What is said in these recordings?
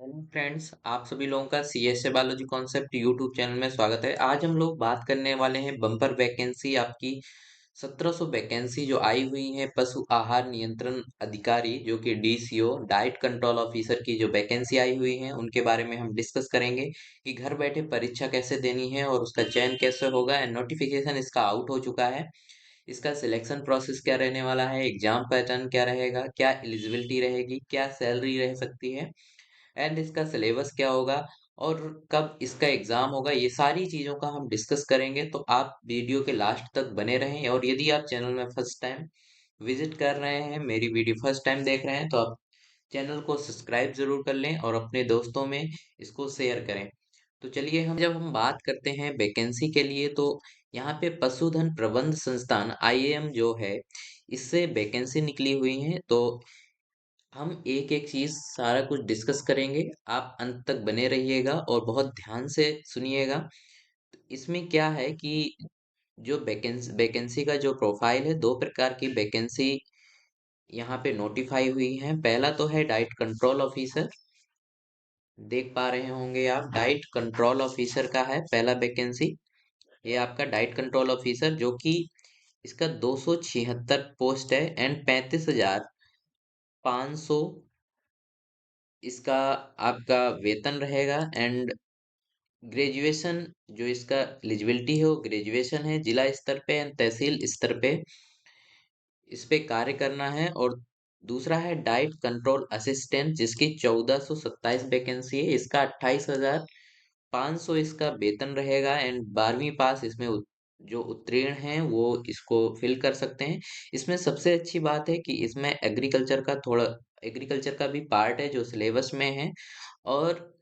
Hello friends, आप सभी लोगों का CSA biology concept YouTube channel में स्वागत है। आज हम लोग बात करने वाले हैं बम्पर वैकेंसी आपकी 1700 वैकेंसी जो आई हुई है पशु आहार नियंत्रण अधिकारी जो कि डीसीओ डाइट कंट्रोल ऑफिसर की जो वैकेंसी आई हुई है उनके बारे में हम डिस्कस करेंगे कि घर बैठे परीक्षा कैसे देनी है और उसका चयन कैसे होगा। एंड नोटिफिकेशन इसका आउट हो चुका है। इसका सिलेक्शन प्रोसेस क्या रहने वाला है, एग्जाम पैटर्न क्या रहेगा, क्या एलिजिबिलिटी रहेगी, क्या सैलरी रह सकती है एंड इसका सिलेबस क्या होगा और कब इसका एग्जाम होगा, ये सारी चीजों का हम डिस्कस करेंगे। तो आप वीडियो के लास्ट तक बने रहें। और यदि आप चैनल में फर्स्ट टाइम विजिट कर रहे हैं, मेरी वीडियो फर्स्ट टाइम देख रहे हैं, तो आप चैनल को सब्सक्राइब जरूर कर लें और अपने दोस्तों में इसको शेयर करें। तो चलिए, हम जब हम बात करते हैं वैकेंसी के लिए तो यहाँ पे पशुधन प्रबंध संस्थान आईएएम जो है, इससे वैकेंसी निकली हुई है। तो हम एक एक चीज सारा कुछ डिस्कस करेंगे। आप अंत तक बने रहिएगा और बहुत ध्यान से सुनिएगा। इसमें क्या है कि जो वैकेंसी का जो प्रोफाइल है, दो प्रकार की वैकेंसी यहाँ पे नोटिफाई हुई है। पहला तो है डाइट कंट्रोल ऑफिसर, देख पा रहे होंगे आप, डाइट कंट्रोल ऑफिसर का है पहला वैकेंसी। ये आपका डाइट कंट्रोल ऑफिसर जो कि इसका 276 पोस्ट है एंड 35,500 इसका आपका वेतन रहेगा। एंड ग्रेजुएशन जो इसका एलिजिबिलिटी है वो ग्रेजुएशन है, जिला स्तर पे एंड तहसील स्तर पे इस पे कार्य करना है। और दूसरा है डाइट कंट्रोल असिस्टेंट जिसकी 1427 वैकेंसी है, इसका 28,500 इसका वेतन रहेगा एंड 12वीं पास इसमें जो उत्तीर्ण हैं वो इसको फिल कर सकते हैं। इसमें सबसे अच्छी बात है कि इसमें एग्रीकल्चर का भी पार्ट है जो सिलेबस में है। और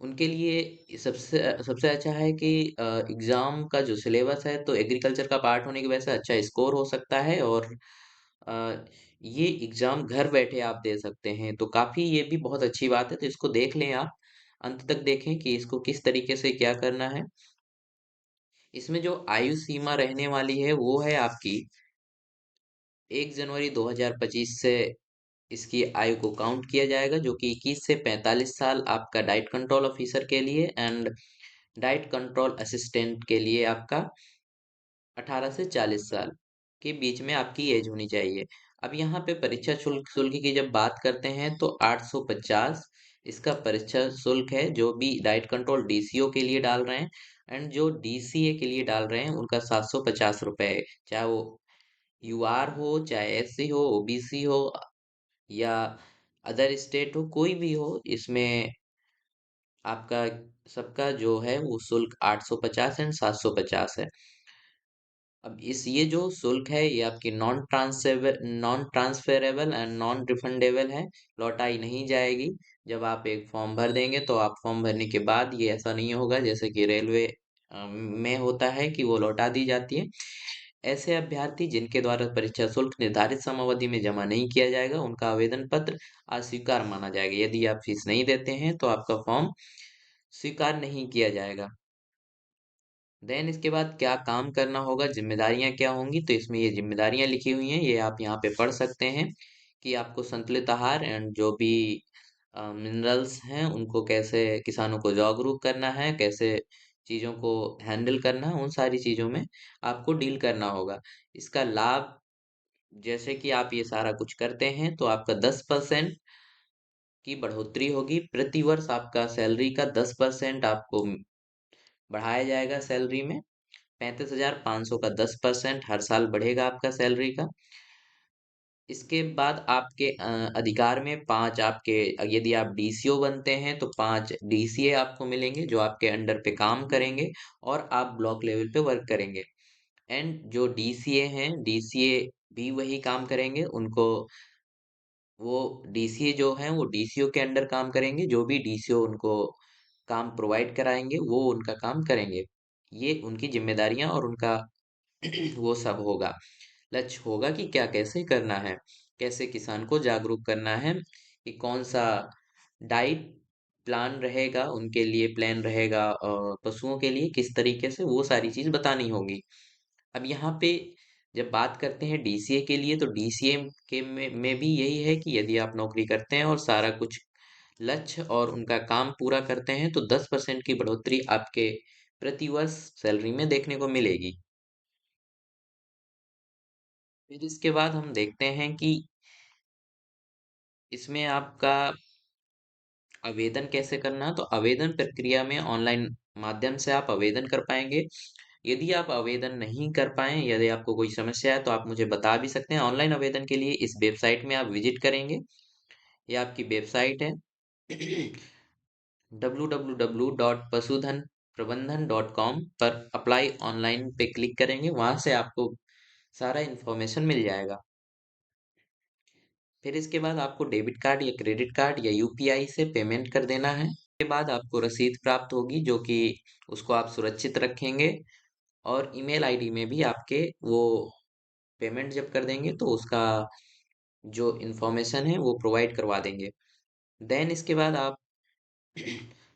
उनके लिए सबसे सबसे अच्छा है कि एग्जाम का जो सिलेबस है तो एग्रीकल्चर का पार्ट होने की वजह से अच्छा स्कोर हो सकता है। और अ, ये एग्जाम घर बैठे आप दे सकते हैं, तो काफी ये भी बहुत अच्छी बात है। तो इसको देख लें आप, अंत तक देखें कि इसको किस तरीके से क्या करना है। इसमें जो आयु सीमा रहने वाली है वो है आपकी 1 जनवरी 2025 से इसकी आयु को काउंट किया जाएगा, जो कि 21 से 45 साल आपका डाइट कंट्रोल ऑफिसर के लिए एंड डाइट कंट्रोल असिस्टेंट के लिए आपका 18 से 40 साल के बीच में आपकी एज होनी चाहिए। अब यहाँ पे परीक्षा शुल्क शुल्क की जब बात करते हैं तो 850 इसका परीक्षा शुल्क है, जो भी डाइट कंट्रोल डीसीओ के लिए डाल रहे हैं एंड जो डीसीए के लिए डाल रहे हैं उनका 750 रुपये है। चाहे वो यूआर हो, चाहे एससी हो, ओबीसी हो या अदर स्टेट हो, कोई भी हो, इसमें आपका सबका जो है वो शुल्क 850 एंड 750 है। अब इस ये जो शुल्क है ये आपकी non transferable and non refundable है, लौटाई नहीं जाएगी। जब आप एक फॉर्म भर देंगे तो आप फॉर्म भरने के बाद ये ऐसा नहीं होगा जैसे कि रेलवे में होता है कि वो लौटा दी जाती है। ऐसे अभ्यर्थी जिनके द्वारा परीक्षा शुल्क निर्धारित समयावधि में जमा नहीं किया जाएगा उनका आवेदन पत्र अस्वीकार माना जाएगा। यदि आप फीस नहीं देते हैं तो आपका फॉर्म स्वीकार नहीं किया जाएगा। देन इसके बाद क्या काम करना होगा, जिम्मेदारियां क्या होंगी, तो इसमें ये जिम्मेदारियां लिखी हुई हैं, ये आप यहाँ पे पढ़ सकते हैं कि आपको संतुलित आहार एंड जो भी मिनरल्स हैं उनको कैसे किसानों को जागरूक करना है, कैसे चीजों को हैंडल करना है, उन सारी चीजों में आपको डील करना होगा। इसका लाभ, जैसे कि आप ये सारा कुछ करते हैं तो आपका 10% की बढ़ोतरी होगी प्रति वर्ष। आपका सैलरी का 10% आपको बढ़ाया जाएगा सैलरी में। 35,500 का 10% हर साल बढ़ेगा आपका सैलरी का। इसके बाद आपके अधिकार में पांच आपके, यदि आप डीसीओ बनते हैं तो पांच डीसीए आपको मिलेंगे जो आपके अंडर पे काम करेंगे और आप ब्लॉक लेवल पे वर्क करेंगे। एंड जो डीसीए हैं, डीसीए भी वही काम करेंगे। उनको वो डीसीए जो हैं वो डीसीओ के अंडर काम करेंगे, जो भी डीसीओ उनको काम प्रोवाइड कराएंगे वो उनका काम करेंगे। ये उनकी जिम्मेदारियां और उनका वो सब होगा। लक्ष्य होगा कि क्या कैसे करना है, कैसे किसान को जागरूक करना है, कि कौन सा डाइट प्लान रहेगा उनके लिए, प्लान रहेगा पशुओं के लिए किस तरीके से, वो सारी चीज बतानी होगी। अब यहाँ पे जब बात करते हैं डीसीए के लिए तो डीसीए में भी यही है कि यदि आप नौकरी करते हैं और सारा कुछ लक्ष्य और उनका काम पूरा करते हैं तो 10% की बढ़ोतरी आपके प्रति वर्ष सैलरी में देखने को मिलेगी। फिर इसके बाद हम देखते हैं कि इसमें आपका आवेदन कैसे करना है। तो आवेदन प्रक्रिया में ऑनलाइन माध्यम से आप आवेदन कर पाएंगे। यदि आप आवेदन नहीं कर पाए, यदि आपको कोई समस्या है तो आप मुझे बता भी सकते हैं। ऑनलाइन आवेदन के लिए इस वेबसाइट में आप विजिट करेंगे। ये आपकी वेबसाइट है www.पशुधन प्रबंधन.com पर अप्लाई ऑनलाइन पे क्लिक करेंगे। वहां से आपको सारा इन्फॉर्मेशन मिल जाएगा। फिर इसके बाद आपको डेबिट कार्ड या क्रेडिट कार्ड या यूपीआई से पेमेंट कर देना है। के बाद आपको रसीद प्राप्त होगी जो कि उसको आप सुरक्षित रखेंगे और ईमेल आईडी में भी आपके वो पेमेंट जब कर देंगे तो उसका जो इन्फॉर्मेशन है वो प्रोवाइड करवा देंगे। देन इसके बाद आप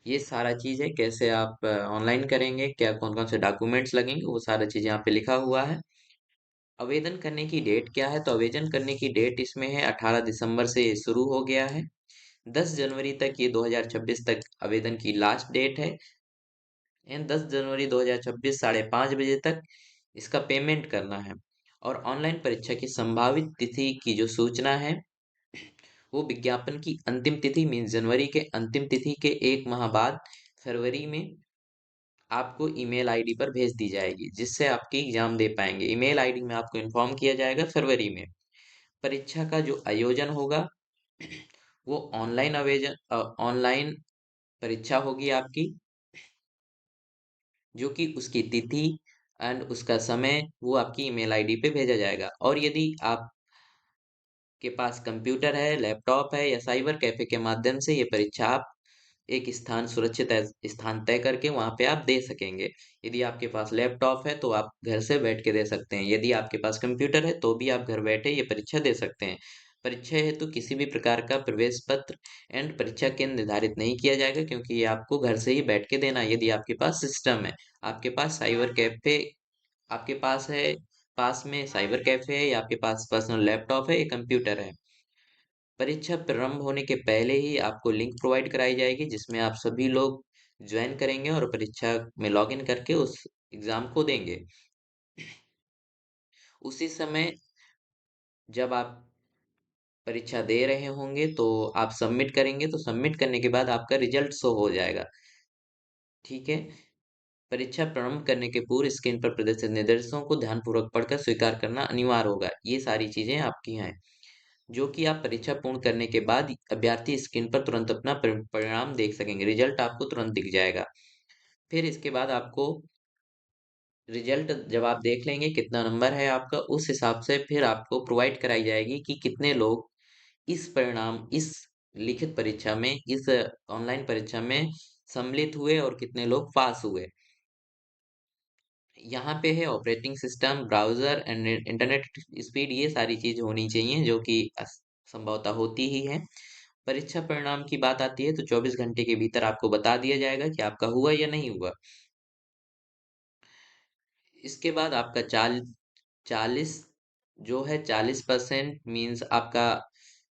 ये सारा चीज़ है कैसे आप ऑनलाइन करेंगे, क्या कौन कौन से डॉक्यूमेंट्स लगेंगे, वो सारा चीज़ यहाँ पे लिखा हुआ है। आवेदन करने की डेट क्या है? तो आवेदन करने की डेट इसमें है 18 दिसंबर से ये शुरू हो गया है। 10 जनवरी तक ये 2026 तक आवेदन की लास्ट डेट है। एंड 10 जनवरी 2026 5:30 बजे तक इसका पेमेंट करना है। और ऑनलाइन परीक्षा की संभावित तिथि की जो सूचना है वो विज्ञापन की अंतिम तिथि मीन्स जनवरी के अंतिम तिथि के एक माह बाद फरवरी में आपको ईमेल आईडी पर भेज दी जाएगी, जिससे आपकी एग्जाम दे पाएंगे। ईमेल आईडी में आपको इन्फॉर्म किया जाएगा फरवरी में। परीक्षा का जो आयोजन होगा वो ऑनलाइन परीक्षा होगी आपकी, जो कि उसकी तिथि एंड उसका समय वो आपकी ईमेल आईडी पे भेजा जाएगा। और यदि आप के पास कंप्यूटर है, लैपटॉप है या साइबर कैफे के माध्यम से ये परीक्षा आप एक स्थान सुरक्षित स्थान तय करके वहां पे आप दे सकेंगे। यदि आपके पास लैपटॉप है तो आप घर से बैठ के दे सकते हैं। यदि आपके पास कंप्यूटर है तो भी आप घर बैठे ये परीक्षा दे सकते हैं। परीक्षा हेतु किसी भी प्रकार का प्रवेश पत्र एंड परीक्षा केंद्र निर्धारित नहीं किया जाएगा, क्योंकि ये आपको घर से ही बैठ के देना है। यदि आपके पास सिस्टम है, आपके पास साइबर कैफे आपके पास है, पास में साइबर कैफे है या आपके पास पर्सनल लैपटॉप है या कंप्यूटर है। परीक्षा प्रारंभ होने के पहले ही आपको लिंक प्रोवाइड कराई जाएगी, जिसमें आप सभी लोग ज्वाइन करेंगे और परीक्षा में लॉगिन करके उस एग्जाम को देंगे। उसी समय जब आप परीक्षा दे रहे होंगे तो आप सबमिट करेंगे, तो सबमिट करने के बाद आपका रिजल्ट शो हो जाएगा। ठीक है। परीक्षा प्रारंभ करने के पूर्व स्क्रीन पर प्रदर्शित निर्देशों को ध्यानपूर्वक पढ़कर स्वीकार करना अनिवार्य होगा। ये सारी चीजें आपकी हैं, जो कि आप परीक्षा पूर्ण करने के बाद अभ्यर्थी स्क्रीन पर तुरंत अपना परिणाम देख सकेंगे। रिजल्ट आपको तुरंत दिख जाएगा। फिर इसके बाद आपको रिजल्ट जब आप देख लेंगे कितना नंबर है आपका, उस हिसाब से फिर आपको प्रोवाइड कराई जाएगी कि कितने लोग इस लिखित परीक्षा में, इस ऑनलाइन परीक्षा में सम्मिलित हुए और कितने लोग पास हुए। यहाँ पे है operating system, browser and internet speed, ये सारी चीज होनी चाहिए जो कि संभवतः होती ही है। परीक्षा परिणाम की बात आती है तो 24 घंटे के भीतर आपको बता दिया जाएगा कि आपका हुआ या नहीं हुआ। इसके बाद आपका 40 जो है 40% मीन्स आपका,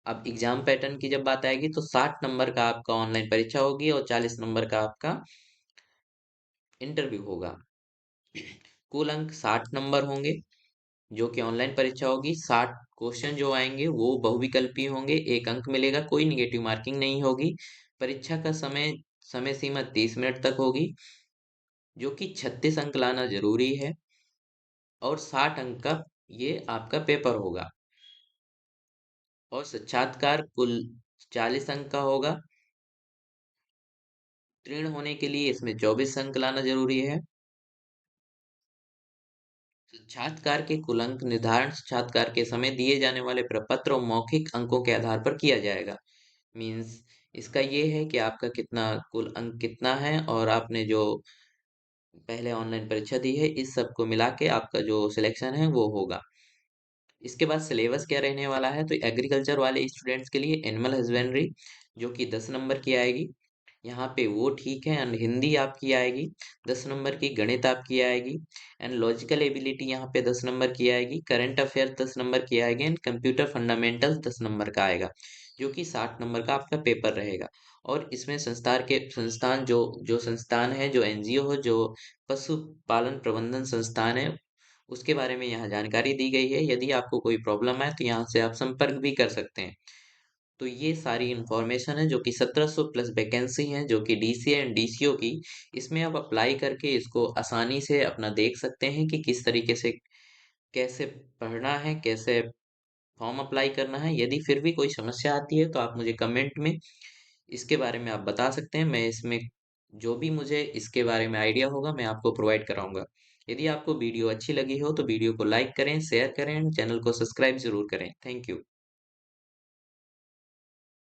अब एग्जाम पैटर्न की जब बात आएगी तो 60 नंबर का आपका ऑनलाइन परीक्षा होगी और 40 नंबर का आपका इंटरव्यू होगा। कुल अंक 60 नंबर होंगे जो कि ऑनलाइन परीक्षा होगी। 60 क्वेश्चन जो आएंगे वो बहुविकल्पी होंगे, 1 अंक मिलेगा, कोई निगेटिव मार्किंग नहीं होगी। परीक्षा का समय सीमा 30 मिनट तक होगी, जो कि 36 अंक लाना जरूरी है। और 60 अंक का ये आपका पेपर होगा। और साक्षात्कार कुल 40 अंक का होगा। उत्तीर्ण होने के लिए इसमें 24 अंक लाना जरूरी है। साक्षात्कार के कुल अंक निर्धारण साक्षात्कार के समय दिए जाने वाले प्रपत्र और मौखिक अंकों के आधार पर किया जाएगा। मीन्स इसका ये है कि आपका कितना कुल अंक कितना है और आपने जो पहले ऑनलाइन परीक्षा दी है, इस सब को मिला के आपका जो सिलेक्शन है वो होगा। इसके बाद सिलेबस क्या रहने वाला है? तो एग्रीकल्चर वाले स्टूडेंट्स के लिए एनिमल हस्बेंड्री जो कि 10 नंबर की आएगी, यहाँ पे वो ठीक है। एंड हिंदी आपकी आएगी 10 नंबर की, गणित आपकी आएगी एंड लॉजिकल एबिलिटी यहाँ पे 10 नंबर की आएगी, करंट अफेयर 10 नंबर की आएगी एंड कंप्यूटर फंडामेंटल्स 10 नंबर का आएगा। जो कि 60 नंबर का आपका पेपर रहेगा। और इसमें संस्थान जो जो संस्थान है, जो एनजीओ हो, जो पशुपालन प्रबंधन संस्थान है, उसके बारे में यहाँ जानकारी दी गई है। यदि आपको कोई प्रॉब्लम है तो यहाँ से आप संपर्क भी कर सकते हैं। तो ये सारी इंफॉर्मेशन है जो कि 1700 प्लस वैकेंसी है, जो कि डीसीए एंड डीसीओ की। इसमें आप अप्लाई करके इसको आसानी से अपना देख सकते हैं कि किस तरीके से कैसे पढ़ना है, कैसे फॉर्म अप्लाई करना है। यदि फिर भी कोई समस्या आती है तो आप मुझे कमेंट में इसके बारे में आप बता सकते हैं। मैं इसमें जो भी मुझे इसके बारे में आइडिया होगा मैं आपको प्रोवाइड कराऊंगा। यदि आपको वीडियो अच्छी लगी हो तो वीडियो को लाइक करें, शेयर करें, चैनल को सब्सक्राइब जरूर करें। Thank you.